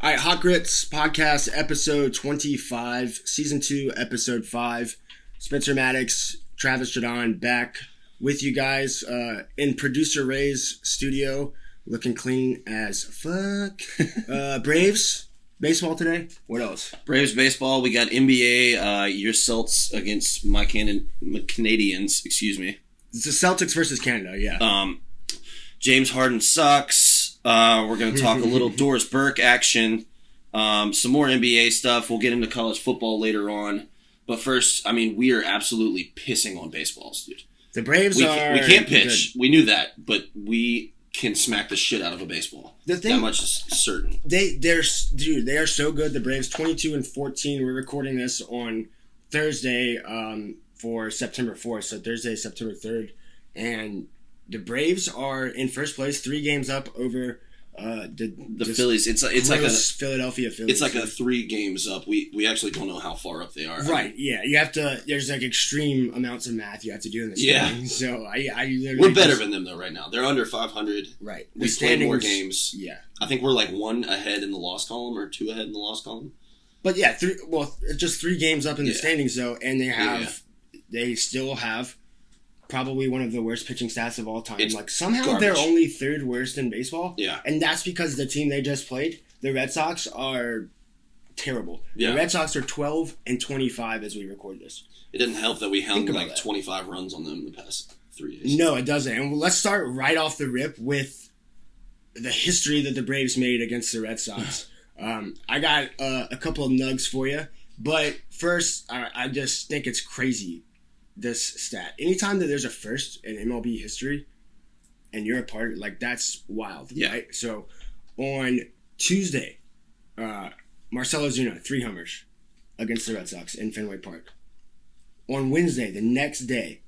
All right, Hot Grits Podcast, episode 25, season 2, episode 5. Spencer Maddox, Travis Jadon back with you guys in producer Ray's studio, looking clean as fuck. Braves baseball today. What else? Braves baseball. We got NBA. Your Celts against my Canadians. Excuse me. It's the Celtics versus Canada. Yeah. James Harden sucks. We're going to talk a little Doris Burke action, some more NBA stuff. We'll get into college football later on. But first, we are absolutely pissing on baseballs, dude. The Braves we can't pitch. Good. We knew that, but we can smack the shit out of a baseball. That much is certain. They are so good. The Braves 22-14. We're recording this on Thursday for September 4th, so Thursday, September 3rd, and the Braves are in first place, 3 games up over the Phillies. It's like a Philadelphia Phillies. It's like a 3 games up. We actually don't know how far up they are. Right? Yeah, you have to. There's like extreme amounts of math you have to do in this. Game. So I literally we're better than them though right now. They're under 500. Right. We played more games. Yeah. I think we're like 1 ahead in the loss column or 2 ahead in the loss column. But yeah, just 3 games up in the standings though, and they still have probably one of the worst pitching stats of all time. It's somehow garbage. They're only 3rd worst in baseball. Yeah. And that's because the team they just played, the Red Sox, are terrible. Yeah. The Red Sox are 12-25 as we record this. It didn't help that we hung 25 runs on them in the past 3 days. No, it doesn't. And let's start right off the rip with the history that the Braves made against the Red Sox. I got a couple of nugs for you. But first, I just think it's crazy, this stat. Anytime that there's a first in MLB history and you're a part, that's wild, right? So on Tuesday, Marcell Ozuna, 3 homers against the Red Sox in Fenway Park. On Wednesday, the next day,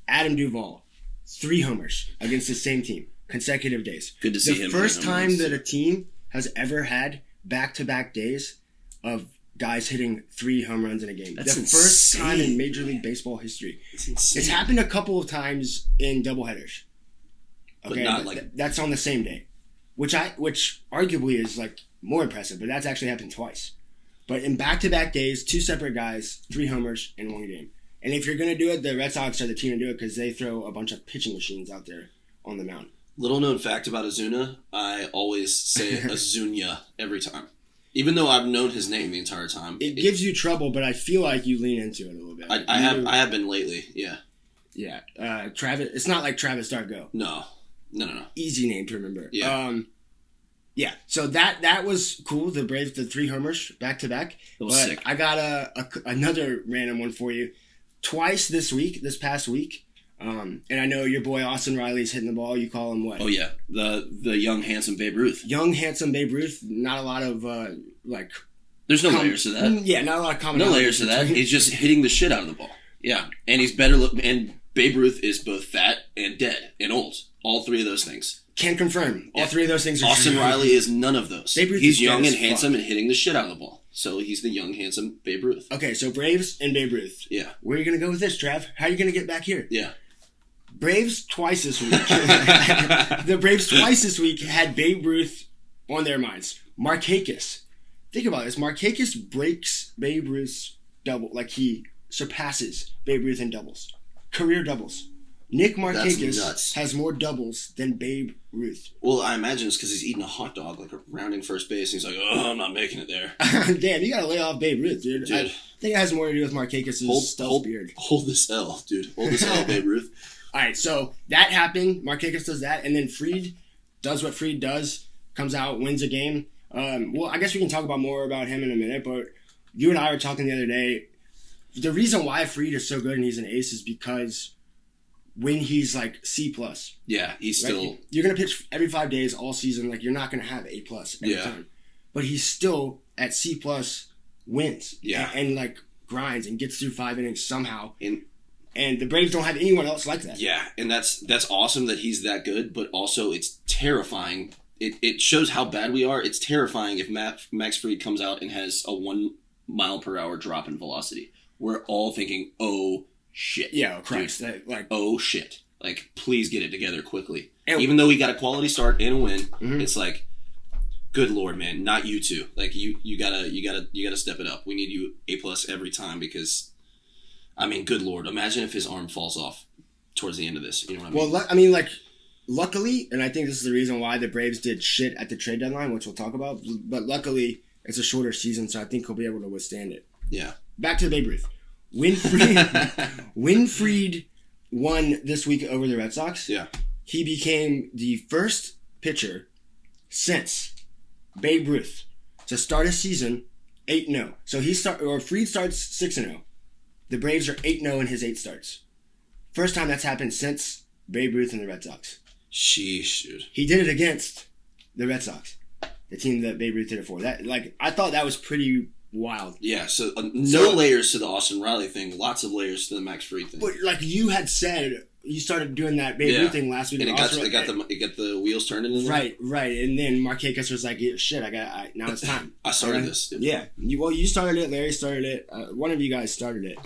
Adam Duvall, 3 homers against the same team, consecutive days. Good to see him. The first time that a team has ever had back-to-back days of guys hitting 3 home runs in a game. That's the first time in Major League Baseball history. It's insane. It's happened a couple of times in doubleheaders. Okay, but not that's on the same day, which arguably is more impressive. But that's actually happened twice. But in back-to-back days, 2 separate guys, 3 homers in 1 game. And if you're gonna do it, the Red Sox are the team to do it because they throw a bunch of pitching machines out there on the mound. Little known fact about Ozuna, I always say Ozuna every time. Even though I've known his name the entire time. It gives you trouble, but I feel like you lean into it a little bit. I have been lately, yeah. Yeah. Travis, it's not like Travis Dargo. No. Easy name to remember. Yeah. Yeah. So that was cool. The Braves did 3 homers back to back. It was sick. I got another random one for you. Twice this past week. And I know your boy Austin Riley's hitting the ball. You call him what? Oh yeah, the young handsome Babe Ruth. Young handsome Babe Ruth. Not a lot of There's no layers to that. Yeah, not a lot of common. No layers to that. He's just hitting the shit out of the ball. Yeah, and he's better look. And Babe Ruth is both fat and dead and old. All 3 of those things. Can confirm. All 3 of those things are Austin true. Riley is none of those. Babe Ruth he's young and handsome and hitting the shit out of the ball. So he's the young handsome Babe Ruth. Okay, so Braves and Babe Ruth. Yeah. Where are you gonna go with this, Trav? How are you gonna get back here? Yeah. Braves twice this week. The Braves twice this week had Babe Ruth on their minds. Markakis. Think about this. Markakis breaks Babe Ruth's double. He surpasses Babe Ruth in doubles. Career doubles. Nick Markakis has more doubles than Babe Ruth. Well, I imagine it's because he's eating a hot dog, rounding first base, and he's like, oh, I'm not making it there. Damn, you gotta lay off Babe Ruth, dude. I think it has more to do with Markakis' stealth beard. Hold this L, dude. Hold this L, Babe Ruth. All right, so that happened. Markakis does that, and then Fried does what Fried does, comes out, wins a game. Well, I guess we can talk more about him in a minute, but you and I were talking the other day. The reason why Fried is so good and he's an ace is because when he's C+. Yeah, he's still... You're going to pitch every 5 days all season. You're not going to have A+ every time. But he's still at C+ wins. Yeah. And grinds and gets through 5 innings somehow. And the Braves don't have anyone else like that. Yeah, and that's awesome that he's that good, but also it's terrifying. It shows how bad we are. It's terrifying if Max Fried comes out and has a 1 mile per hour drop in velocity. We're all thinking, oh, shit. Yeah, Christ. Oh, shit. Please get it together quickly. Even though he got a quality start and a win, it's Good Lord, man, not you two. Like you gotta step it up. We need you A+ every time because, I mean, good Lord, imagine if his arm falls off towards the end of this. You know what I mean? Well, I mean, like, luckily, and I think this is the reason why the Braves did shit at the trade deadline, which we'll talk about. But luckily, it's a shorter season, so I think he'll be able to withstand it. Yeah. Back to the Babe Ruth. Winfried won this week over the Red Sox. Yeah. He became the first pitcher since Babe Ruth to start a season 8-0. So Fried starts 6-0. The Braves are 8-0 in his 8 starts. First time that's happened since Babe Ruth and the Red Sox. Sheesh, dude. He did it against the Red Sox, the team that Babe Ruth did it for. I thought that was pretty wild. Yeah, so no layers to the Austin Riley thing, lots of layers to the Max Fried thing. But like you had said, you started doing that Babe Ruth thing last week. And it got the wheels turning in there. Right. And then Marquez was like, shit, now it's time. I started this. Yeah. You started it, Larry started it. One of you guys started it.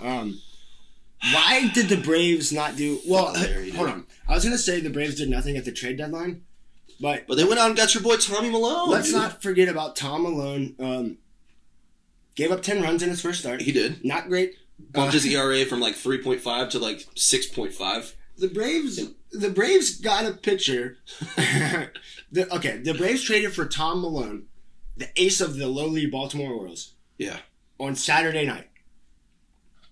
Why did the Braves not do... Well, hold on. I was going to say the Braves did nothing at the trade deadline, but they went out and got your boy Tommy Malone. Let's not forget about Tom Malone. Gave up 10 runs in his first start. He did. Not great. Bumped his ERA from like 3.5 to like 6.5. The Braves got a pitcher. The Braves traded for Tom Malone, the ace of the lowly Baltimore Orioles. Yeah. On Saturday night.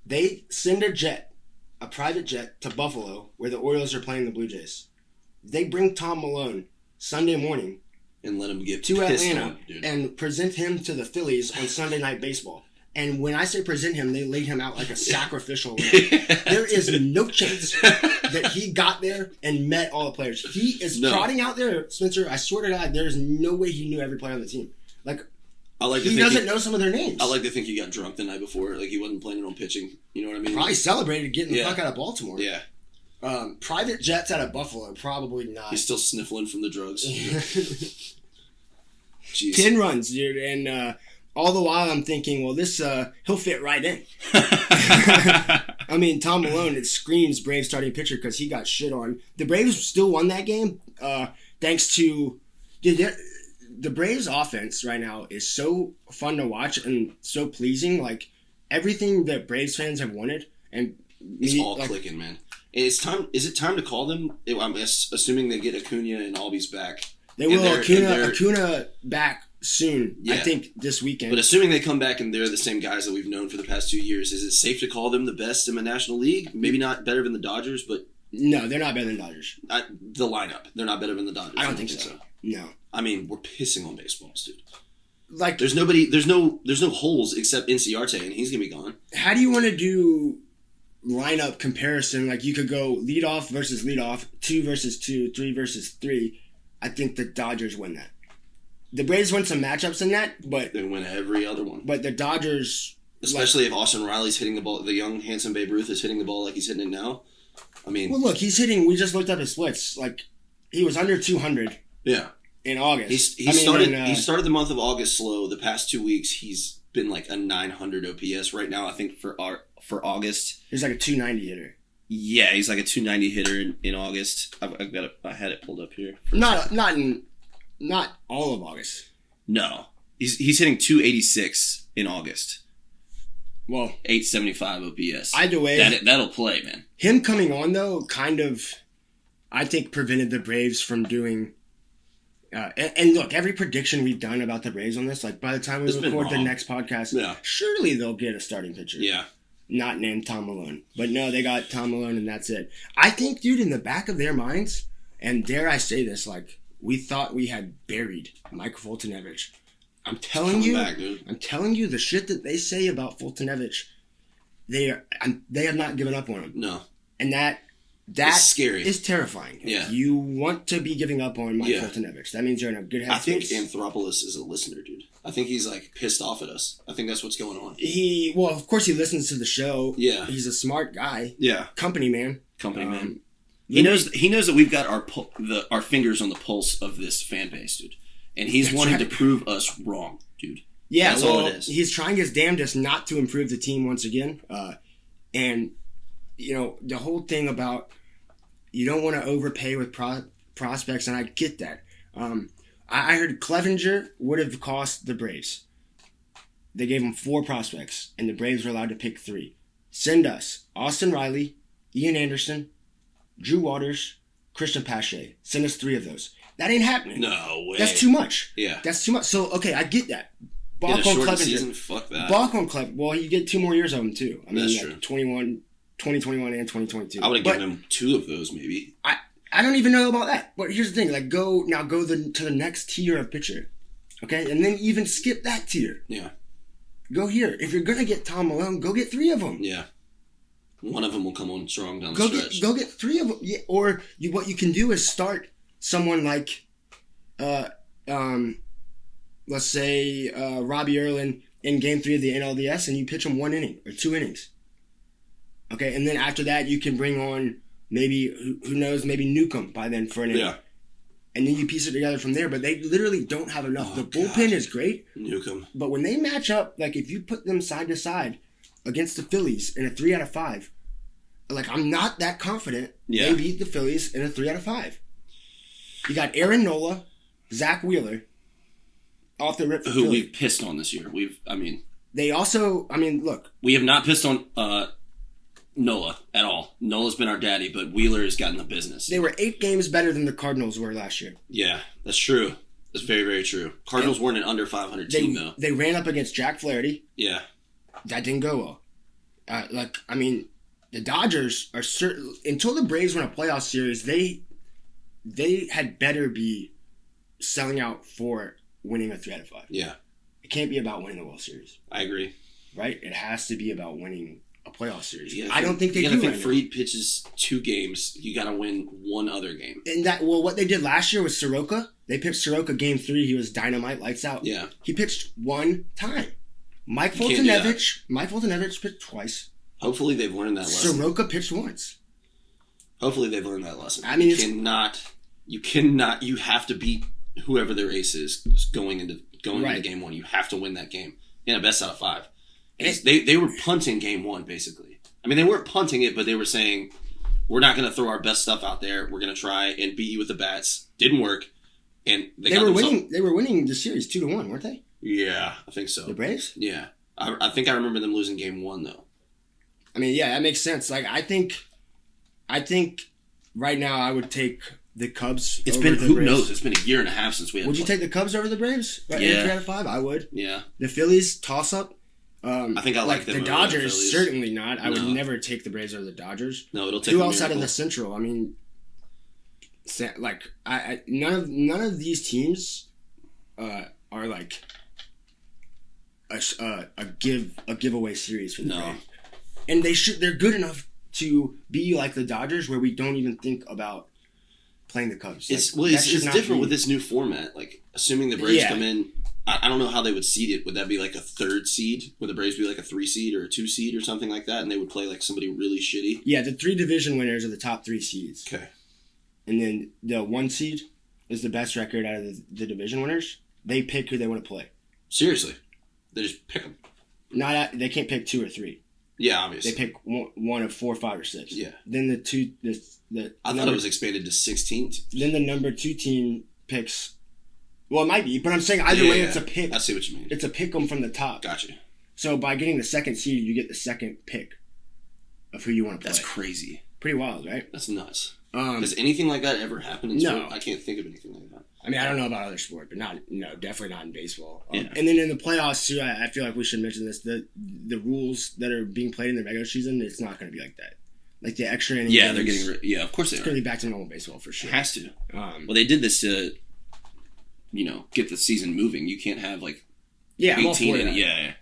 They send a private jet to Buffalo, where the Orioles are playing the Blue Jays. They bring Tom Malone Sunday morning and let him get to pissed Atlanta on, dude. And present him to the Phillies on Sunday Night Baseball. And when I say present him, they laid him out like a sacrificial lamb. There is no chance that he got there and met all the players. He is trotting out there, Spencer. I swear to God, there is no way he knew every player on the team. He doesn't know some of their names. I like to think he got drunk the night before. Like, he wasn't planning on pitching. You know what I mean? Probably celebrated getting the fuck out of Baltimore. Yeah. Private jets out of Buffalo, probably not. He's still sniffling from the drugs. Jeez. 10 runs, dude. And all the while I'm thinking, well, this, he'll fit right in. I mean, Tom Malone, it screams Braves starting pitcher because he got shit on. The Braves still won that game thanks to... The Braves offense right now is so fun to watch and so pleasing. Like, everything that Braves fans have wanted. And it's all clicking, man. And it's time. Is it time to call them? I'm assuming they get Acuna and Albies back. They will. Acuna back soon. Yeah. I think this weekend. But assuming they come back and they're the same guys that we've known for the past 2 years, is it safe to call them the best in the National League? Maybe not better than the Dodgers, but no, they're not better than Dodgers. The lineup, they're not better than the Dodgers. I don't think so. No. I mean, we're pissing on baseballs, dude. Like, there's no holes except Inciarte, and he's gonna be gone. How do you want to do lineup comparison? Like, you could go leadoff versus leadoff, 2 versus 2, 3 versus 3. I think the Dodgers win that. The Braves win some matchups in that, but they win every other one. But the Dodgers, especially if Austin Riley's hitting the ball, the young handsome Babe Ruth is hitting the ball like he's hitting it now. I mean, well, look, he's hitting. We just looked up his splits. Like, he was under 200. Yeah. In August. He started the month of August slow. The past 2 weeks, he's been like a 900 OPS. Right now, I think for August, he's like a 290 hitter. Yeah, he's like a 290 hitter in August. I had it pulled up here. Not all of August. No, he's hitting 286 in August. Well, 875 OPS. Either way, that'll play, man. Him coming on though, kind of, I think prevented the Braves from doing. And look, every prediction we've done about the Braves on this, like by the time we record the next podcast, surely they'll get a starting pitcher. Yeah. Not named Tom Malone. But no, they got Tom Malone and that's it. I think, dude, in the back of their minds, and dare I say this, like, we thought we had buried Mike Fultonevich. I'm telling you, the shit that they say about Fultonevich, they have not given up on him. No. And that it's scary. Is terrifying. Yeah. You want to be giving up on Mike Fultonevich. That means you're in a good headspace. I think Anthropoulos is a listener, dude. I think he's like pissed off at us. I think that's what's going on. Well, of course he listens to the show. Yeah. He's a smart guy. Yeah. Company man. He knows that we've got our fingers on the pulse of this fan base, dude. And he's wanting to prove us wrong, dude. Yeah, that's all it is. He's trying his damnedest not to improve the team once again. And you know, the whole thing about you don't want to overpay with prospects, and I get that. I heard Clevenger would have cost the Braves. They gave him 4 prospects, and the Braves were allowed to pick 3. Send us Austin Riley, Ian Anderson, Drew Waters, Christian Pache. Send us 3 of those. That ain't happening. No way. That's too much. Yeah. That's too much. So, okay, I get that. In a short Clevenger. season, fuck that. Balk on Clevenger. Well, you get 2 more years of him, too. I mean, That's like true. 2021 and 2022. I would have given him 2 of those, maybe. I don't even know about that. But here's the thing. Like, go to the next tier of pitcher. Okay? And then even skip that tier. Yeah. Go here. If you're going to get Tom Malone, go get 3 of them. Yeah. One of them will come on strong down the stretch. Go get 3 of them. Yeah, or what you can do is start someone like, let's say, Robbie Erlin in Game 3 of the NLDS, and you pitch him 1 inning or 2 innings. Okay, and then after that, you can bring on maybe, who knows, maybe Newcomb by then for an inning. Yeah. And then you piece it together from there. But they literally don't have enough. The bullpen is great. Newcomb. But when they match up, like if you put them side to side against the Phillies in a 3 out of 5, like I'm not that confident they beat the Phillies in a 3 out of 5. You got Aaron Nola, Zach Wheeler, off the rip. Who we've pissed on this year. They also, look. We have not pissed on Nola at all. Nola's been our daddy, but Wheeler has gotten the business. They were 8 games better than the Cardinals were last year. Yeah, that's true. That's very, very true. Cardinals weren't an under 500 team, though. They ran up against Jack Flaherty. Yeah. That didn't go well. The Dodgers are certain until the Braves win a playoff series, they had better be selling out for winning a 3 out of 5. Yeah. It can't be about winning the World Series. I agree. Right? It has to be about winning a playoff series. I don't think they do. You gotta think Fried pitches 2 games. You gotta win 1 other game. And what they did last year was Soroka. They pitched Soroka Game 3. He was dynamite, lights out. Yeah. He pitched 1 time. Mike Foltynewicz pitched twice. Hopefully they've learned that lesson. Soroka pitched once. Hopefully they've learned that lesson. I mean, you have to beat whoever their ace is going into game 1. You have to win that game in a best out of 5. They were punting game 1, basically. I mean, they weren't punting it, but they were saying, we're not going to throw our best stuff out there. We're going to try and beat you with the bats. Didn't work. And they were winning the series 2-1, weren't they? Yeah, I think so. The Braves? Yeah. I think I remember them losing game 1, though. I mean, yeah, that makes sense. Like, I think right now I would take the Cubs. It's been, who knows? It's been a year and a half since we had. Would you take the Cubs over the Braves? Right, yeah. 3 out of 5? I would. Yeah. The Phillies toss up. I think I like them. The Dodgers, certainly not. I would never take the Braves over the Dodgers. No, it'll take. Who else out of the Central? I mean, none of these teams are like a giveaway series for the Braves. And they're good enough to be like the Dodgers, where we don't even think about playing the Cubs. It's different with this new format. Like, assuming the Braves come in, I don't know how they would seed it. Would that be like a 3rd seed? Would the Braves be like a 3 seed or a 2 seed or something like that? And they would play like somebody really shitty? Yeah, the 3 division winners are the top 3 seeds. Okay. And then the 1 seed is the best record out of the division winners. They pick who they want to play. Seriously? They just pick them? They can't pick 2 or 3. Yeah, obviously. They pick one of 4, 5, or 6. Yeah. Then I thought it was expanded to 16. Then the number 2 team picks. Well, it might be, but I'm saying either way, it's a pick. I see what you mean. It's a pick 'em from the top. Gotcha. So by getting the 2nd seed, you get the 2nd pick of who you want to play. That's crazy. Pretty wild, right? That's nuts. Has anything like that ever happened in sport? No. I can't think of anything like that. I mean, I don't know about other sport, but definitely not in baseball. Yeah. And then in the playoffs too, I feel like we should mention this: the rules that are being played in the regular season, it's not going to be like that. Like the extra innings. Yeah, they're getting rid. Yeah, of course they are. It's going to be back to normal baseball for sure. It has to. Well, they did this to, get the season moving. You can't have like 18 in it. Yeah.